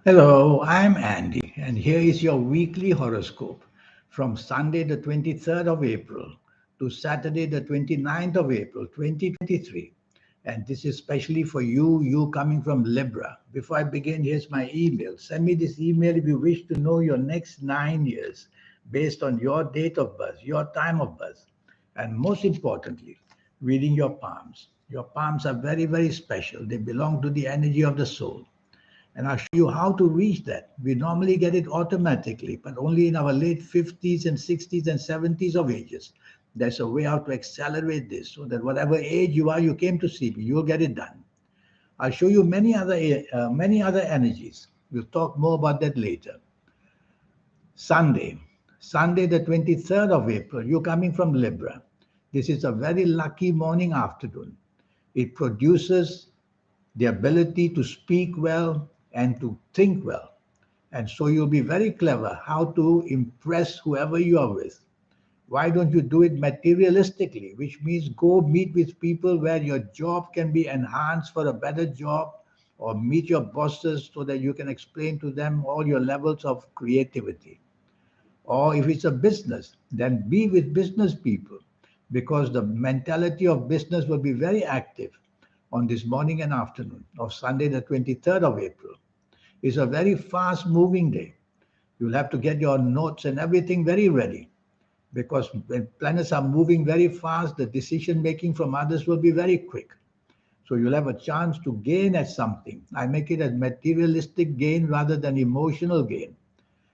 Hello, I'm Andy, and here is your weekly horoscope from Sunday, the 23rd of April to Saturday, the 29th of April, 2023. And this is especially for you coming from Libra. Before I begin, here's my email. Send me this email if you wish to know your next 9 years based on your date of birth, your time of birth, and most importantly, reading your palms. Your palms are very, very special. They belong to the energy of the soul. And I'll show you how to reach that. We normally get it automatically, but only in our late 50s and 60s and 70s of ages. There's a way how to accelerate this so that whatever age you are, you came to see me, you'll get it done. I'll show you many other energies. We'll talk more about that later. Sunday, Sunday the 23rd of April, you're coming from Libra. This is a very lucky morning afternoon. It produces the ability to speak well and to think well. And so you'll be very clever how to impress whoever you are with. Why don't you do it materialistically, which means go meet with people where your job can be enhanced for a better job, or meet your bosses so that you can explain to them all your levels of creativity. Or if it's a business, then be with business people because the mentality of business will be very active on this morning and afternoon of Sunday, the 23rd of April. It's a very fast moving day. You'll have to get your notes and everything very ready because when planets are moving very fast, the decision making from others will be very quick. So you'll have a chance to gain at something. I make it as materialistic gain rather than emotional gain.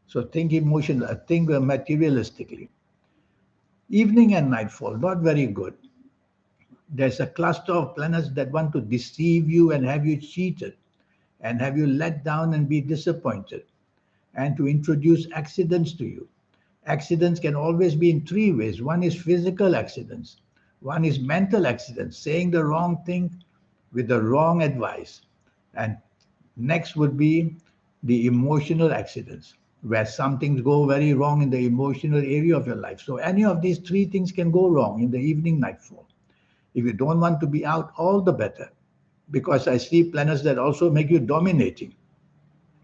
So think materialistically. Evening and nightfall, not very good. There's a cluster of planets that want to deceive you and have you cheated and have you let down and be disappointed and to introduce accidents to you. Accidents can always be in three ways. One is physical accidents, one is mental accidents, saying the wrong thing with the wrong advice. And next would be the emotional accidents, where some things go very wrong in the emotional area of your life. So any of these three things can go wrong in the evening nightfall. If you don't want to be out, all the better, because I see planets that also make you dominating.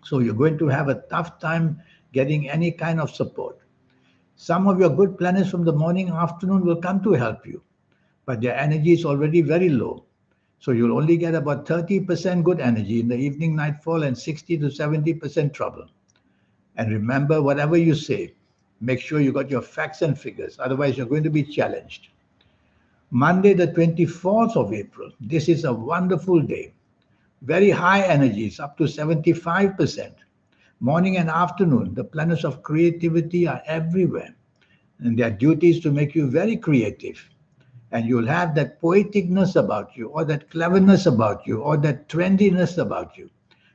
So you're going to have a tough time getting any kind of support. Some of your good planets from the morning afternoon will come to help you, but their energy is already very low. So you'll only get about 30% good energy in the evening nightfall and 60 to 70% trouble. And remember, whatever you say, make sure you got your facts and figures. Otherwise, you're going to be challenged. Monday, the 24th of April. This is a wonderful day. Very high energies, up to 75%. Morning and afternoon, the planets of creativity are everywhere. And their duty is to make you very creative. And you'll have that poeticness about you, or that cleverness about you, or that trendiness about you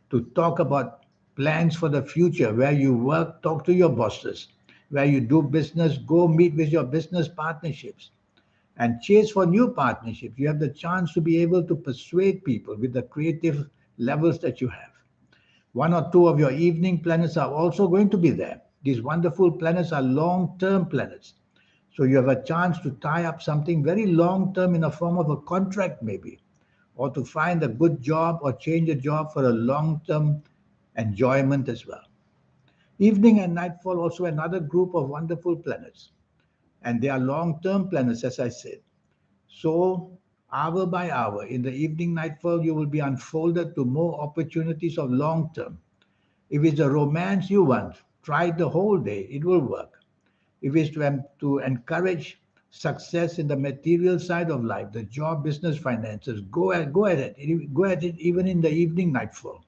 to talk about plans for the future, where you work, talk to your bosses, where you do business, go meet with your business partnerships and chase for new partnerships. You have the chance to be able to persuade people with the creative levels that you have. One or two of your evening planets are also going to be there. These wonderful planets are long term planets. So you have a chance to tie up something very long term in a form of a contract, maybe, or to find a good job or change a job for a long term enjoyment as well. Evening and nightfall, also another group of wonderful planets. And they are long term planets, as I said. So, hour by hour, in the evening nightfall, you will be unfolded to more opportunities of long term. If it's a romance you want, try it the whole day, it will work. If it's to encourage success in the material side of life, the job, business, finances, go at it. Go at it even in the evening nightfall.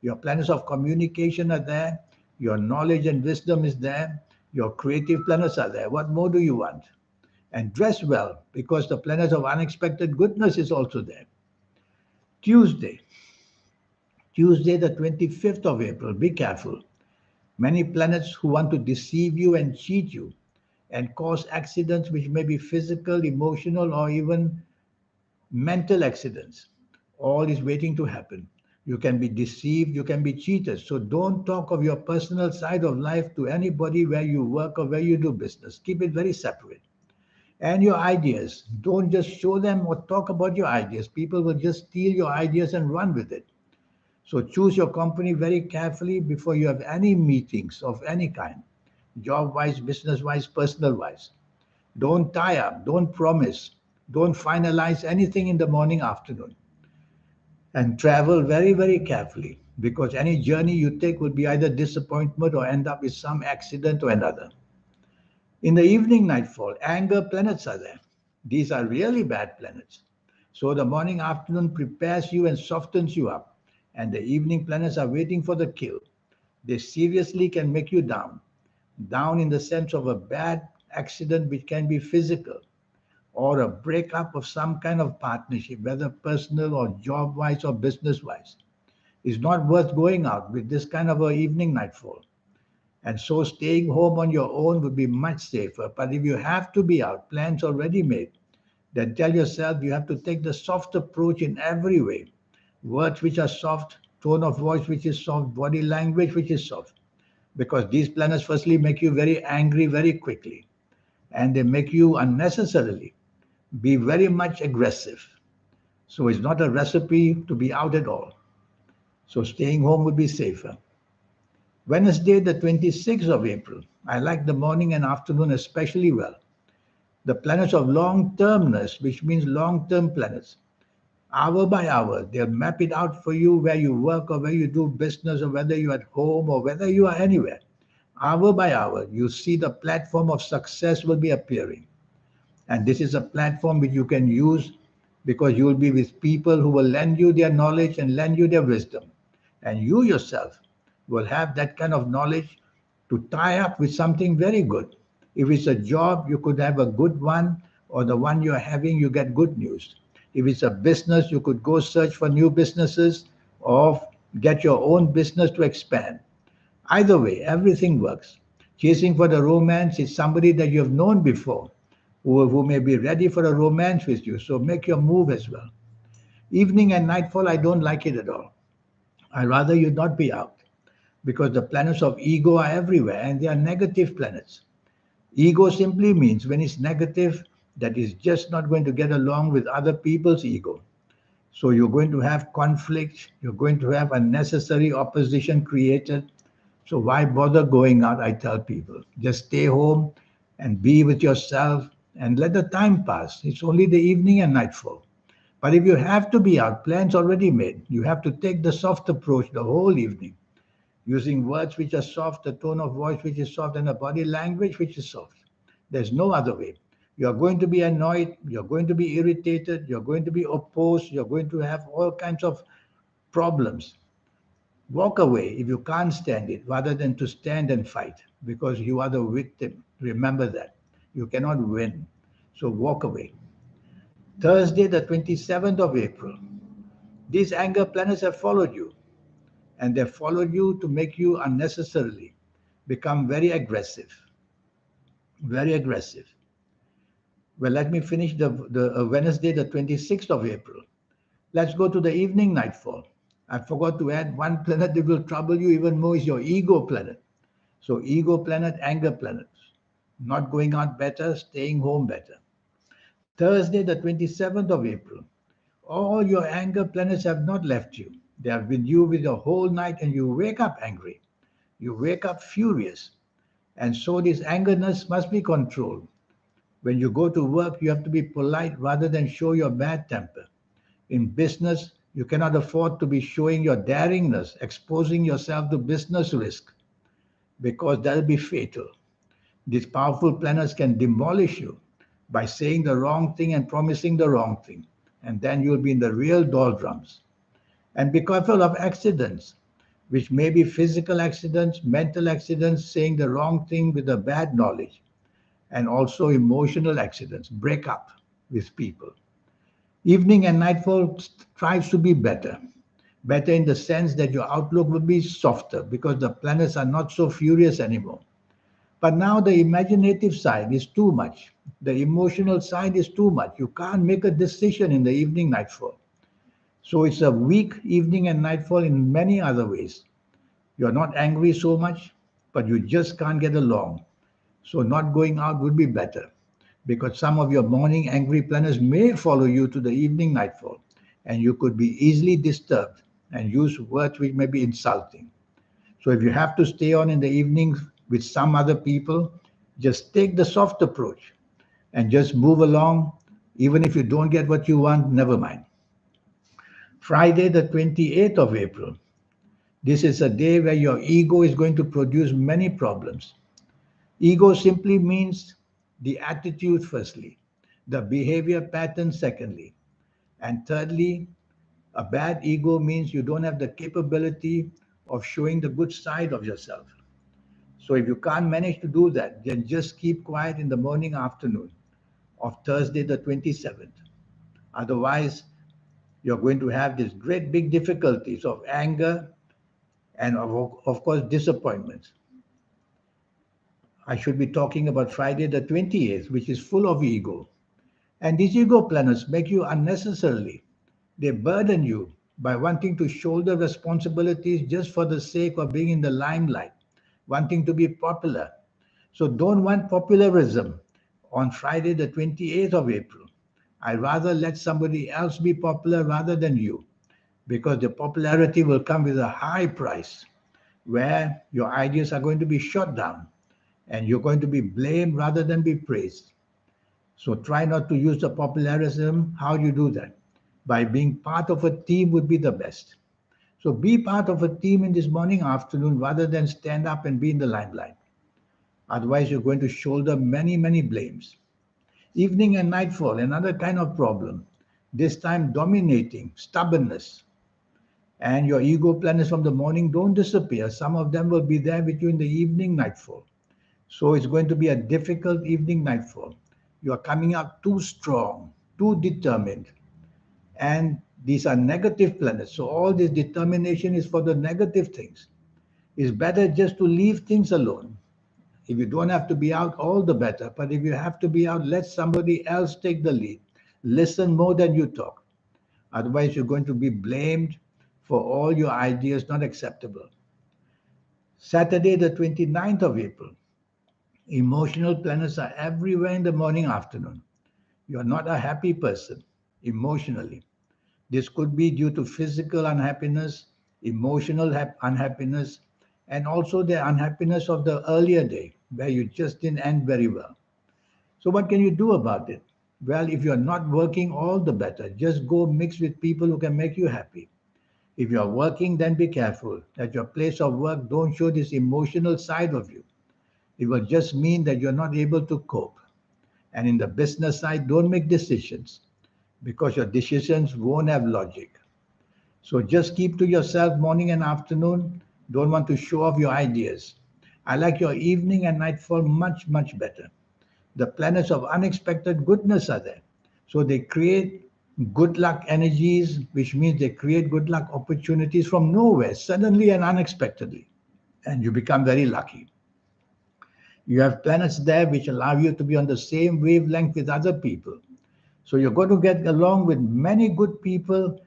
Your planets of communication are there. Your knowledge and wisdom is there. Your creative planets are there. What more do you want? And dress well because the planet of unexpected goodness is also there. Tuesday, Tuesday, the 25th of April. Be careful. Many planets who want to deceive you and cheat you and cause accidents which may be physical, emotional, or even mental accidents. All is waiting to happen. You can be deceived, you can be cheated. So don't talk of your personal side of life to anybody where you work or where you do business. Keep it very separate. And your ideas. Don't just show them or talk about your ideas. People will just steal your ideas and run with it. So choose your company very carefully before you have any meetings of any kind, job-wise, business-wise, personal-wise. Don't tie up, don't promise, don't finalize anything in the morning, afternoon. And travel very, very carefully because any journey you take will be either disappointment or end up with some accident or another. In the evening nightfall, anger planets are there. These are really bad planets. So the morning afternoon prepares you and softens you up. And the evening planets are waiting for the kill. They seriously can make you down. Down in the sense of a bad accident, which can be physical, or a breakup of some kind of partnership, whether personal or job wise or business wise. It's not worth going out with this kind of a evening nightfall. And so staying home on your own would be much safer. But if you have to be out, plans already made, then tell yourself you have to take the soft approach in every way. Words which are soft, tone of voice which is soft, body language which is soft. Because these planets firstly make you very angry very quickly. And they make you unnecessarily be very much aggressive. So it's not a recipe to be out at all. So staying home would be safer. Wednesday, the 26th of April. I like the morning and afternoon especially well. The planets of long termness, which means long term planets, hour by hour, they'll map it out for you where you work or where you do business or whether you're at home or whether you are anywhere. Hour by hour, you see the platform of success will be appearing. And this is a platform which you can use because you will be with people who will lend you their knowledge and lend you their wisdom. And you yourself will have that kind of knowledge to tie up with something very good. If it's a job, you could have a good one, or the one you're having, you get good news. If it's a business, you could go search for new businesses or get your own business to expand. Either way, everything works. Chasing for the romance is somebody that you have known before who may be ready for a romance with you. So make your move as well. Evening and nightfall, I don't like it at all. I rather you not be out because the planets of ego are everywhere and they are negative planets. Ego simply means when it's negative, that is just not going to get along with other people's ego. So you're going to have conflict, you're going to have unnecessary opposition created. So why bother going out? I tell people, just stay home and be with yourself and let the time pass. It's only the evening and nightfall. But if you have to be out, plans already made, you have to take the soft approach the whole evening, using words which are soft, a tone of voice which is soft, and a body language which is soft. There's no other way. You're going to be annoyed, you're going to be irritated, you're going to be opposed, you're going to have all kinds of problems. Walk away if you can't stand it rather than to stand and fight because you are the victim. Remember that. You cannot win. So walk away. Thursday, the 27th of April. These anger planets have followed you and they followed you to make you unnecessarily become very aggressive. Very aggressive. Well, let me finish the Wednesday, the 26th of April. Let's go to the evening nightfall. I forgot to add one planet that will trouble you even more is your ego planet. So ego planet, anger planets. Not going out better, staying home better. Thursday, the 27th of April. All your anger planets have not left you. They have been you with the whole night and you wake up angry. You wake up furious. And so this angerness must be controlled. When you go to work, you have to be polite rather than show your bad temper. In business, you cannot afford to be showing your daringness, exposing yourself to business risk, because that will be fatal. These powerful planners can demolish you by saying the wrong thing and promising the wrong thing. And then you'll be in the real doldrums. And be careful of accidents, which may be physical accidents, mental accidents, saying the wrong thing with a bad knowledge, and also emotional accidents, break up with people. Evening and nightfall strives to be better. Better in the sense that your outlook will be softer because the planets are not so furious anymore. But now the imaginative side is too much. The emotional side is too much. You can't make a decision in the evening nightfall. So it's a weak evening and nightfall in many other ways. You're not angry so much, but you just can't get along. So not going out would be better because some of your morning angry planets may follow you to the evening nightfall and you could be easily disturbed and use words which may be insulting. So if you have to stay on in the evenings with some other people, just take the soft approach and just move along. Even if you don't get what you want, never mind. Friday, the 28th of April. This is a day where your ego is going to produce many problems. Ego simply means the attitude, firstly, the behavior pattern, secondly, and thirdly, a bad ego means you don't have the capability of showing the good side of yourself. So if you can't manage to do that, then just keep quiet in the morning, afternoon of Thursday, the 27th. Otherwise, you're going to have these great big difficulties of anger and, of course, disappointments. I should be talking about Friday, the 28th, which is full of ego. And these ego planets make you unnecessarily. They burden you by wanting to shoulder responsibilities just for the sake of being in the limelight, wanting to be popular. So don't want popularism on Friday, the 28th of April. I'd rather let somebody else be popular rather than you, because the popularity will come with a high price where your ideas are going to be shot down and you're going to be blamed rather than be praised. So try not to use the popularism. How do you do that? By being part of a team would be the best. So be part of a team in this morning, afternoon, rather than stand up and be in the limelight. Otherwise, you're going to shoulder many, many blames. Evening and nightfall, another kind of problem. This time dominating, stubbornness. And your ego planets from the morning don't disappear. Some of them will be there with you in the evening, nightfall. So it's going to be a difficult evening, nightfall. You are coming out too strong, too determined. And these are negative planets. So all this determination is for the negative things. It's better just to leave things alone. If you don't have to be out, all the better. But if you have to be out, let somebody else take the lead. Listen more than you talk. Otherwise, you're going to be blamed for all your ideas not acceptable. Saturday, the 29th of April. Emotional planets are everywhere in the morning, afternoon. You're not a happy person emotionally. This could be due to physical unhappiness, emotional unhappiness, and also the unhappiness of the earlier day where you just didn't end very well. So, what can you do about it? Well, if you're not working, all the better. Just go mix with people who can make you happy. If you're working, then be careful that your place of work don't show this emotional side of you. It will just mean that you're not able to cope. And in the business side, don't make decisions because your decisions won't have logic. So just keep to yourself morning and afternoon. Don't want to show off your ideas. I like your evening and nightfall much, much better. The planets of unexpected goodness are there. So they create good luck energies, which means they create good luck opportunities from nowhere, suddenly and unexpectedly. And you become very lucky. You have planets there which allow you to be on the same wavelength with other people. So you're going to get along with many good people,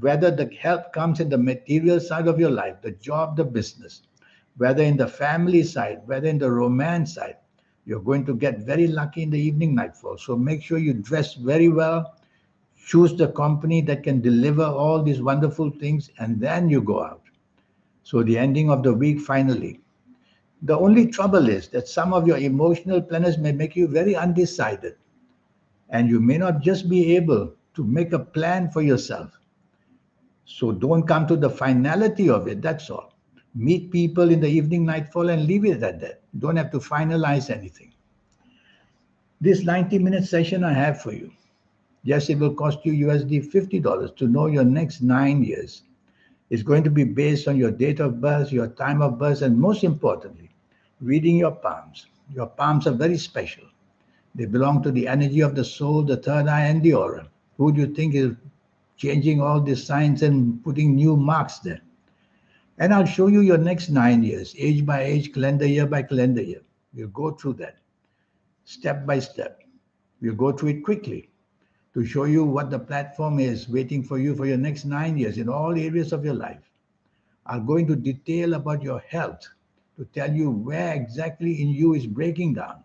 whether the help comes in the material side of your life, the job, the business, whether in the family side, whether in the romance side. You're going to get very lucky in the evening, nightfall. So make sure you dress very well, choose the company that can deliver all these wonderful things, and then you go out. So the ending of the week, finally. The only trouble is that some of your emotional planets may make you very undecided, and you may not just be able to make a plan for yourself. So don't come to the finality of it, that's all. Meet people in the evening, nightfall, and leave it at that. Don't have to finalize anything. This 90-minute session I have for you. Yes, it will cost you USD $50 to know your next 9 years. It's going to be based on your date of birth, your time of birth, and most importantly, reading your palms. Your palms are very special. They belong to the energy of the soul, the third eye, and the aura. Who do you think is changing all these signs and putting new marks there? And I'll show you your next 9 years, age by age, calendar year by calendar year. We'll go through that step by step. We'll go through it quickly to show you what the platform is waiting for you for your next 9 years in all areas of your life. I'll go into detail about your health to tell you where exactly in you is breaking down,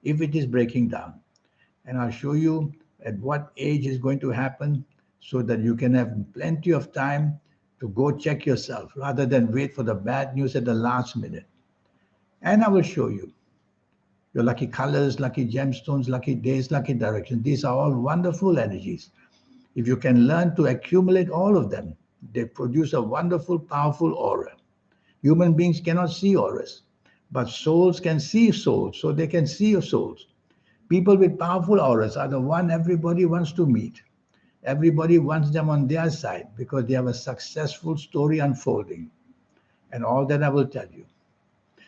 if it is breaking down. And I'll show you at what age is going to happen so that you can have plenty of time to go check yourself rather than wait for the bad news at the last minute. And I will show you your lucky colors, lucky gemstones, lucky days, lucky directions. These are all wonderful energies. If you can learn to accumulate all of them, they produce a wonderful, powerful aura. Human beings cannot see auras, but souls can see souls, so they can see your souls. People with powerful auras are the one everybody wants to meet. Everybody wants them on their side because they have a successful story unfolding. And all that I will tell you.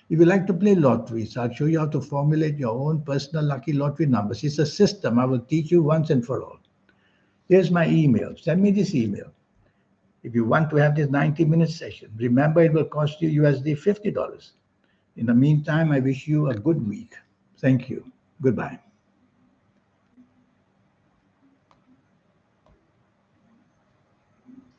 If you like to play lotteries, I'll show you how to formulate your own personal lucky lottery numbers. It's a system I will teach you once and for all. Here's my email. Send me this email. If you want to have this 90-minute session, remember it will cost you USD $50. In the meantime, I wish you a good week. Thank you. Goodbye.